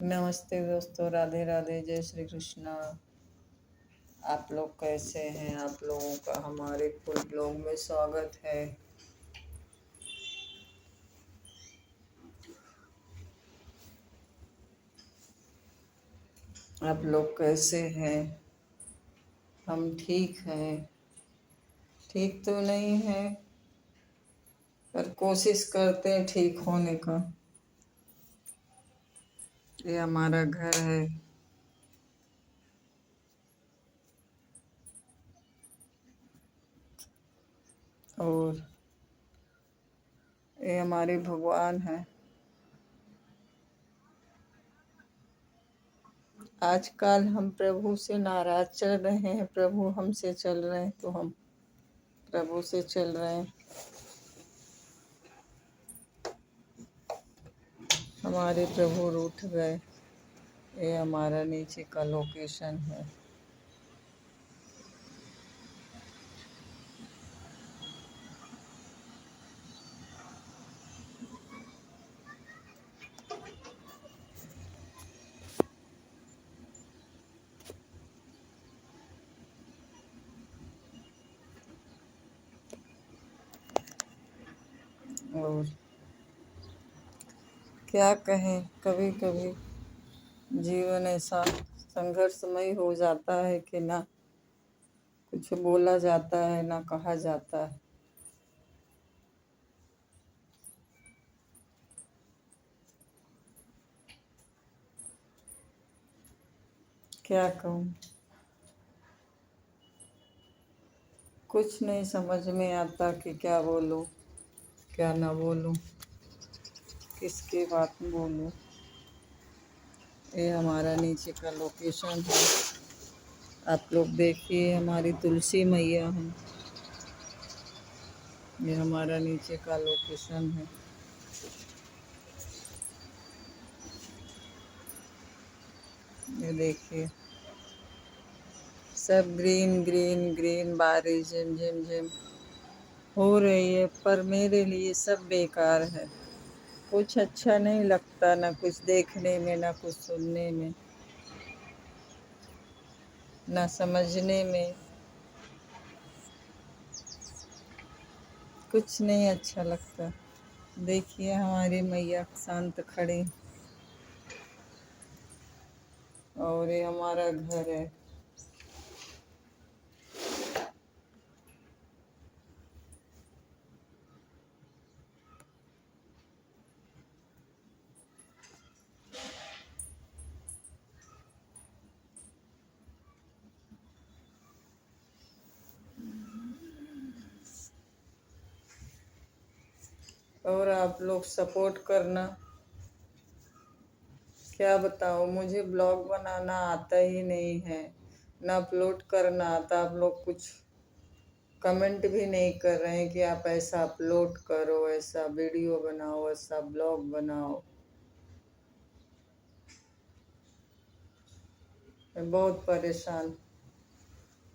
नमस्ते दोस्तों, राधे राधे, जय श्री कृष्णा। आप लोग कैसे हैं? आप लोगों का हमारे फुल ब्लॉग में स्वागत है। आप लोग कैसे हैं? हम ठीक हैं। ठीक तो नहीं है, पर कोशिश करते हैं ठीक होने का। ये हमारा घर है। और ये हमारे भगवान हैं। आजकल हम प्रभु से नाराज चल रहे हैं। प्रभु हमसे चल रहे हैं तो हम प्रभु से चल रहे हैं। हमारे प्रभु रूठ गए। ये हमारा नीचे का लोकेशन है। और क्या कहें, कभी कभी जीवन ऐसा संघर्षमय हो जाता है कि ना कुछ बोला जाता है ना कहा जाता है। क्या कहूँ, कुछ नहीं समझ में आता कि क्या बोलूँ क्या ना बोलूँ, किसकी बात बोलूँ। ये हमारा नीचे का लोकेशन है। आप लोग देखिए, हमारी तुलसी मैया हैं। ये हमारा नीचे का लोकेशन है। ये देखिए, सब ग्रीन ग्रीन ग्रीन, बारिश झिम झिम झिम हो रही है, पर मेरे लिए सब बेकार है। कुछ अच्छा नहीं लगता, ना कुछ देखने में, ना कुछ सुनने में, ना समझने में। कुछ नहीं अच्छा लगता। देखिए, हमारी मैया शांत खड़ी, और ये हमारा घर है। और आप लोग सपोर्ट करना। क्या बताओ, मुझे ब्लॉग बनाना आता ही नहीं है, ना अपलोड करना आता। आप लोग कुछ कमेंट भी नहीं कर रहे हैं कि आप ऐसा अपलोड करो, ऐसा वीडियो बनाओ, ऐसा ब्लॉग बनाओ। मैं बहुत परेशान।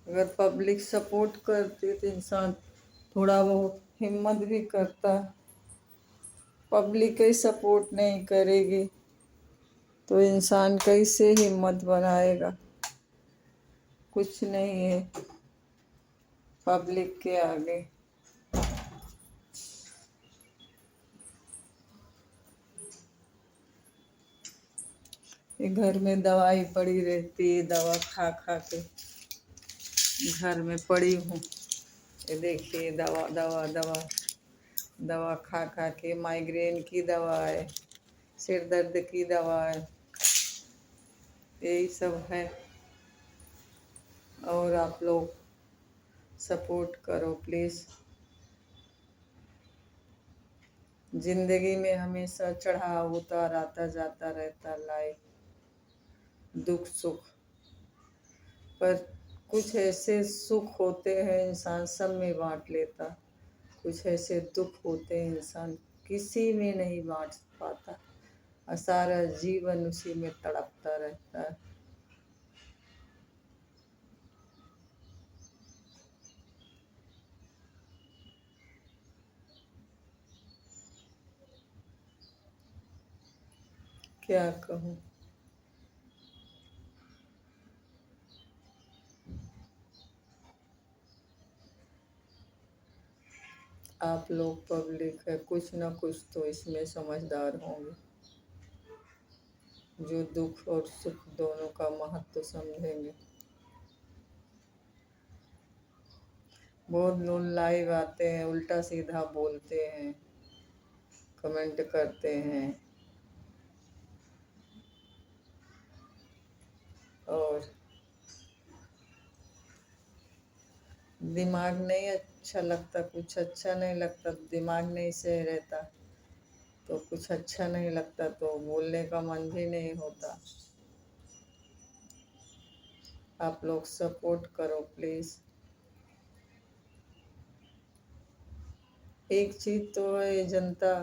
अगर पब्लिक सपोर्ट करती तो इंसान थोड़ा बहुत हिम्मत भी करता। पब्लिक ही सपोर्ट नहीं करेगी तो इंसान कैसे हिम्मत बनाएगा? कुछ नहीं है पब्लिक के आगे। ये घर में दवाई पड़ी रहती है, दवा खा खा के घर में पड़ी हूँ। ये देखिए, दवा दवा दवा दवा खा खा के, माइग्रेन की दवा है, सिर दर्द की दवा है, यही सब है। और आप लोग सपोर्ट करो प्लीज़। जिंदगी में हमेशा चढ़ाव उतार आता जाता रहता, लाइफ दुख सुख, पर कुछ ऐसे सुख होते हैं इंसान सब में बांट लेता। कुछ ऐसे दुख होते हैं इंसान किसी में नहीं बांट पाता, और सारा जीवन उसी में तड़पता रहता है। क्या कहूँ, आप लोग पब्लिक है, कुछ ना कुछ तो इसमें समझदार होंगे, जो दुख और सुख दोनों का महत्व समझेंगे। बहुत लोग लाइव आते हैं, उल्टा सीधा बोलते हैं, कमेंट करते हैं और दिमाग नहीं अच्छा लगता, कुछ अच्छा नहीं लगता, दिमाग नहीं सही रहता तो कुछ अच्छा नहीं लगता, तो बोलने का मन भी नहीं होता। आप लोग सपोर्ट करो प्लीज। एक चीज तो है, जनता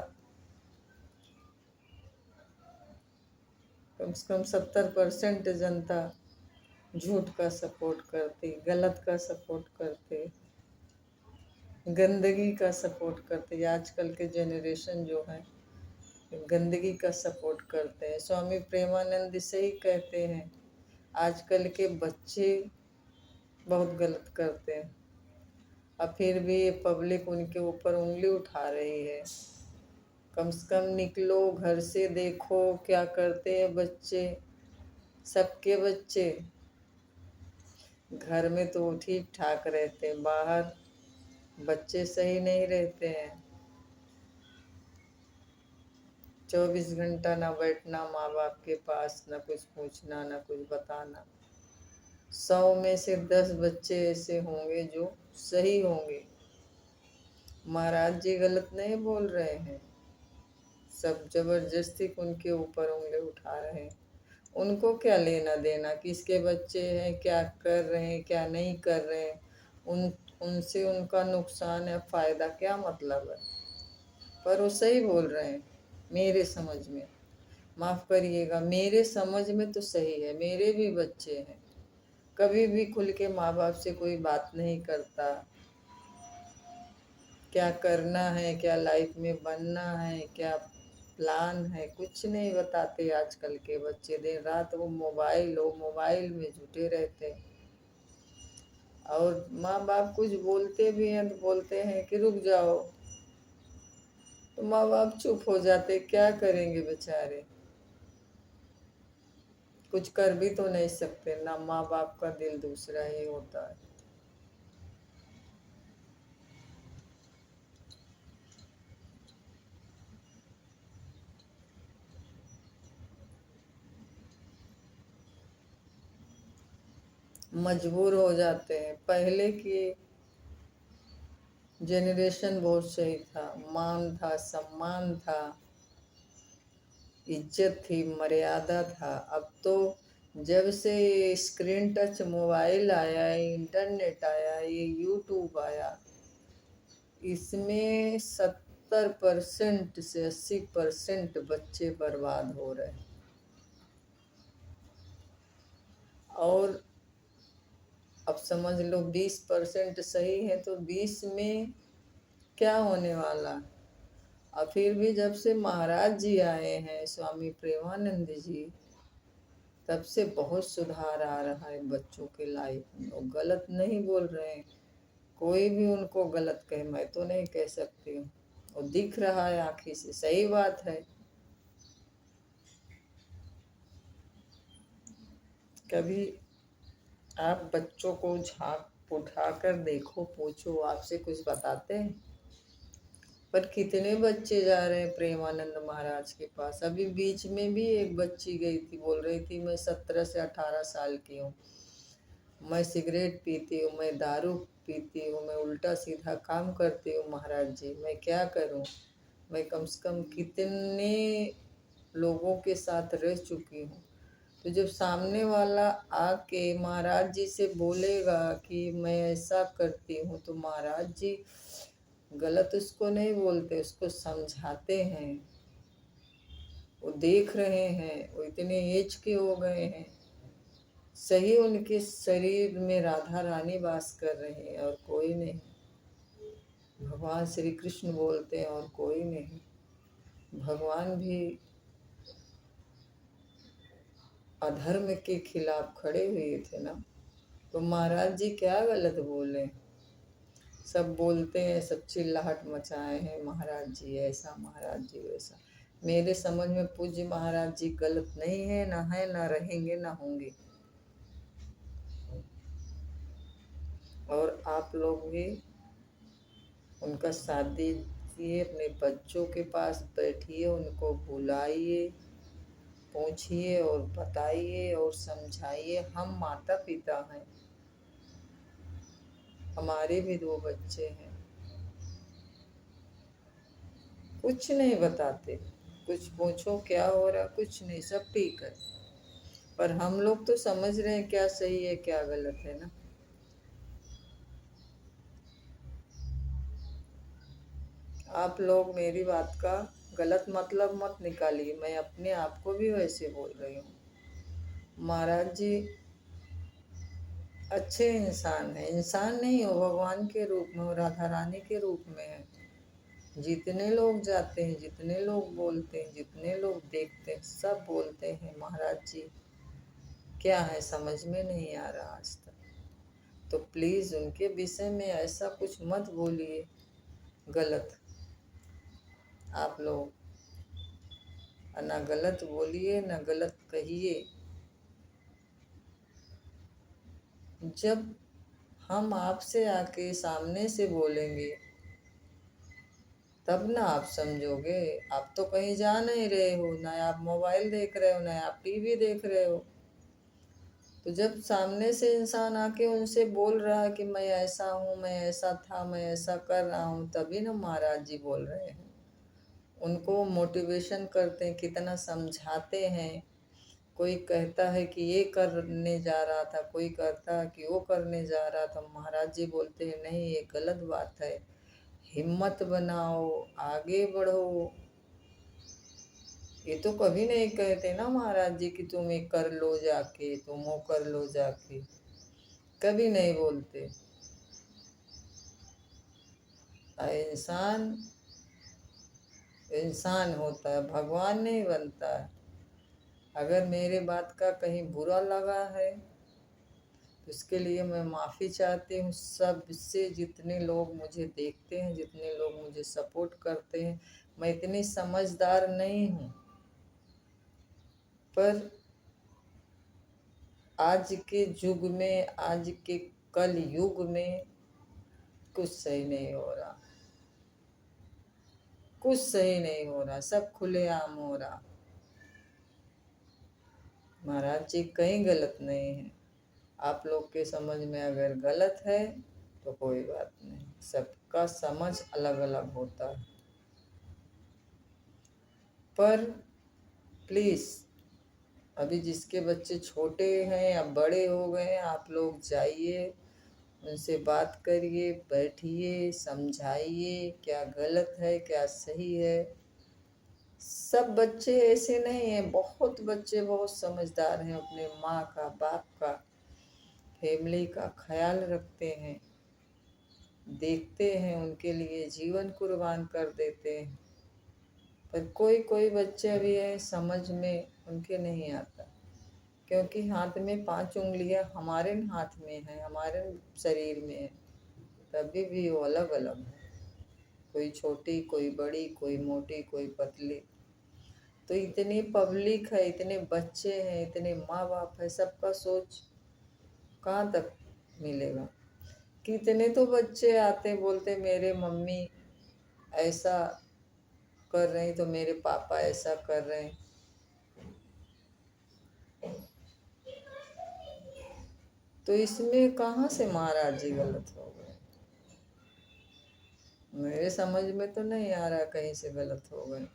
कम से कम 70% जनता झूठ का सपोर्ट करती, गलत का सपोर्ट करते, गंदगी का सपोर्ट करते। आजकल के जनरेशन जो है गंदगी का सपोर्ट करते हैं। स्वामी प्रेमानंद से ही कहते हैं आजकल के बच्चे बहुत गलत करते हैं, और फिर भी ये पब्लिक उनके ऊपर उंगली उठा रही है। कम से कम निकलो घर से, देखो क्या करते हैं बच्चे, सबके बच्चे। घर में तो ठीक ठाक रहते हैं, बाहर बच्चे सही नहीं रहते हैं। 24 घंटा ना बैठना माँ बाप के पास, ना कुछ पूछना ना कुछ बताना। 100 में से 10 बच्चे ऐसे होंगे जो सही होंगे। महाराज जी गलत नहीं बोल रहे हैं, सब जबरदस्ती उनके ऊपर उंगली उठा रहे हैं। उनको क्या लेना देना किसके बच्चे हैं, क्या कर रहे हैं क्या नहीं कर रहे हैं, उनसे उनका नुकसान है, फायदा क्या मतलब है। पर वो सही बोल रहे हैं मेरे समझ में, माफ करिएगा, मेरे समझ में तो सही है। मेरे भी बच्चे हैं, कभी भी खुल के माँ बाप से कोई बात नहीं करता, क्या करना है, क्या लाइफ में बनना है, क्या प्लान है, कुछ नहीं बताते। आजकल के बच्चे दिन रात वो मोबाइल में जुटे रहते हैं। और माँ बाप कुछ बोलते भी हैं तो बोलते हैं कि रुक जाओ, तो माँ बाप चुप हो जाते, क्या करेंगे बेचारे, कुछ कर भी तो नहीं सकते ना। माँ बाप का दिल दूसरा ही होता है। मजबूर हो जाते हैं। पहले की जनरेशन बहुत सही था, मान था, सम्मान था, इज्जत थी, मर्यादा था। अब तो जब से स्क्रीन टच मोबाइल आया, इंटरनेट आया, ये यूट्यूब आया, इसमें 70% से 80% बच्चे बर्बाद हो रहे हैं। और अब समझ लो 20% सही है तो 20 में क्या होने वाला। और फिर भी जब से महाराज जी आए हैं, स्वामी प्रेमानंद जी, तब से बहुत सुधार आ रहा है बच्चों के लाइफ में। वो गलत नहीं बोल रहे हैं, कोई भी उनको गलत कहे, मैं तो नहीं कह सकती हूँ, वो दिख रहा है आँखी से, सही बात है। कभी आप बच्चों को झांक उठा कर देखो, पूछो, आपसे कुछ बताते हैं। पर कितने बच्चे जा रहे हैं प्रेमानंद महाराज के पास। अभी बीच में भी एक बच्ची गई थी, बोल रही थी मैं 17 से 18 साल की हूँ, मैं सिगरेट पीती हूँ, मैं दारू पीती हूँ, मैं उल्टा सीधा काम करती हूँ, महाराज जी मैं क्या करूँ। मैं कम से कम कितने लोगों के साथ रह चुकी हूँ। तो जब सामने वाला आके महाराज जी से बोलेगा कि मैं ऐसा करती हूँ, तो महाराज जी गलत उसको नहीं बोलते, उसको समझाते हैं। वो देख रहे हैं, वो इतने एज के हो गए हैं, सही उनके शरीर में राधा रानी वास कर रहे हैं और कोई नहीं। भगवान श्री कृष्ण बोलते हैं और कोई नहीं। भगवान भी अधर्म के खिलाफ खड़े हुए थे ना, तो महाराज जी क्या गलत बोले। सब बोलते हैं, सब चिल्लाहट मचाए हैं, महाराज जी ऐसा, महाराज जी वैसा। मेरे समझ में पूज्य महाराज जी गलत नहीं है, ना रहेंगे, ना होंगे। और आप लोग भी उनका साथ दीजिए, अपने बच्चों के पास बैठिए, उनको बुलाइए, पूछिए और बताइए और समझाइए। हम माता पिता हैं, हमारे भी 2 बच्चे हैं, कुछ नहीं बताते। कुछ पूछो क्या हो रहा, कुछ नहीं, सब ठीक है। पर हम लोग तो समझ रहे हैं क्या सही है क्या गलत है ना। आप लोग मेरी बात का गलत मतलब मत निकालिए, मैं अपने आप को भी वैसे बोल रही हूँ। महाराज जी अच्छे इंसान है, इंसान नहीं हो, भगवान के रूप में हो, राधा रानी के रूप में है। जितने लोग जाते हैं, जितने लोग बोलते हैं, जितने लोग देखते हैं, सब बोलते हैं महाराज जी क्या है, समझ में नहीं आ रहा आज तक। तो प्लीज़ उनके विषय में ऐसा कुछ मत बोलिए गलत। आप लोग ना गलत बोलिए, ना गलत कहिए। जब हम आपसे आके सामने से बोलेंगे तब ना आप समझोगे। आप तो कहीं जा नहीं रहे हो, ना आप मोबाइल देख रहे हो, ना आप टीवी देख रहे हो। तो जब सामने से इंसान आके उनसे बोल रहा है कि मैं ऐसा हूँ, मैं ऐसा था, मैं ऐसा कर रहा हूँ, तभी ना महाराज जी बोल रहे हैं। उनको मोटिवेशन करते हैं, कितना समझाते हैं। कोई कहता है कि ये करने जा रहा था, कोई कहता है कि वो करने जा रहा था, महाराज जी बोलते हैं नहीं ये गलत बात है, हिम्मत बनाओ, आगे बढ़ो। ये तो कभी नहीं कहते ना महाराज जी कि तुम ये कर लो जाके, तुम वो कर लो जाके, कभी नहीं बोलते। इंसान इंसान होता है, भगवान नहीं बनता है। अगर मेरे बात का कहीं बुरा लगा है तो इसके लिए मैं माफ़ी चाहती हूँ सबसे, जितने लोग मुझे देखते हैं, जितने लोग मुझे सपोर्ट करते हैं। मैं इतनी समझदार नहीं हूँ, पर आज के युग में, आज के कल युग में कुछ सही नहीं हो रहा, कुछ सही नहीं हो रहा, सब खुलेआम हो रहा। महाराज जी कहीं गलत नहीं है। आप लोग के समझ में अगर गलत है तो कोई बात नहीं, सबका समझ अलग अलग होता है। पर प्लीज़ अभी जिसके बच्चे छोटे हैं या बड़े हो गए हैं, आप लोग जाइए, उनसे बात करिए, बैठिए, समझाइए क्या गलत है क्या सही है। सब बच्चे ऐसे नहीं हैं, बहुत बच्चे बहुत समझदार हैं, अपने माँ का, बाप का, फैमिली का ख्याल रखते हैं, देखते हैं, उनके लिए जीवन कुर्बान कर देते हैं। पर कोई कोई बच्चे अभी है समझ में उनके नहीं आता, क्योंकि हाथ में 5 उंगलियां हमारे हाथ में है, हमारे शरीर में है, तभी भी वो अलग अलग है। कोई छोटी, कोई बड़ी, कोई मोटी, कोई पतली। तो इतनी पब्लिक है, इतने बच्चे हैं, इतने माँ बाप है, सबका सोच कहाँ तक मिलेगा। कितने तो बच्चे आते बोलते मेरे मम्मी ऐसा कर रही तो मेरे पापा ऐसा कर रहे हैं। तो इसमें कहाँ से महाराज जी गलत हो गए? मेरे समझ में तो नहीं आ रहा कहीं से गलत हो गए।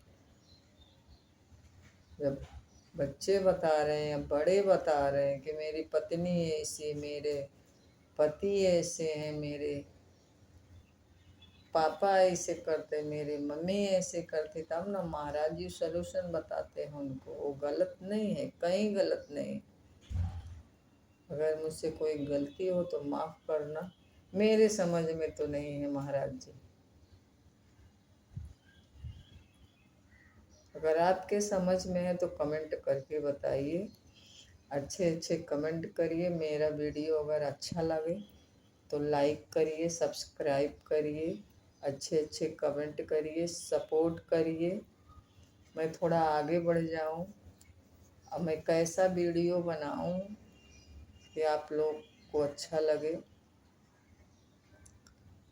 जब बच्चे बता रहे हैं या बड़े बता रहे हैं कि मेरी पत्नी ऐसी, मेरे पति ऐसे हैं, मेरे पापा ऐसे करते, मेरी मम्मी ऐसे करती, तब ना महाराज जी सलूशन बताते हैं उनको। वो गलत नहीं है, कहीं गलत नहीं। अगर मुझसे कोई गलती हो तो माफ़ करना, मेरे समझ में तो नहीं है महाराज जी। अगर आपके समझ में है तो कमेंट करके बताइए, अच्छे अच्छे कमेंट करिए। मेरा वीडियो अगर अच्छा लगे तो लाइक करिए, सब्सक्राइब करिए, अच्छे अच्छे कमेंट करिए, सपोर्ट करिए, मैं थोड़ा आगे बढ़ जाऊं। अब मैं कैसा वीडियो बनाऊं कि आप लोग को अच्छा लगे।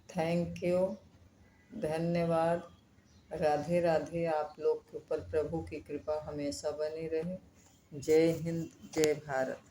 थैंक यू, धन्यवाद। राधे राधे। आप लोग के ऊपर प्रभु की कृपा हमेशा बनी रहे। जय हिंद, जय भारत।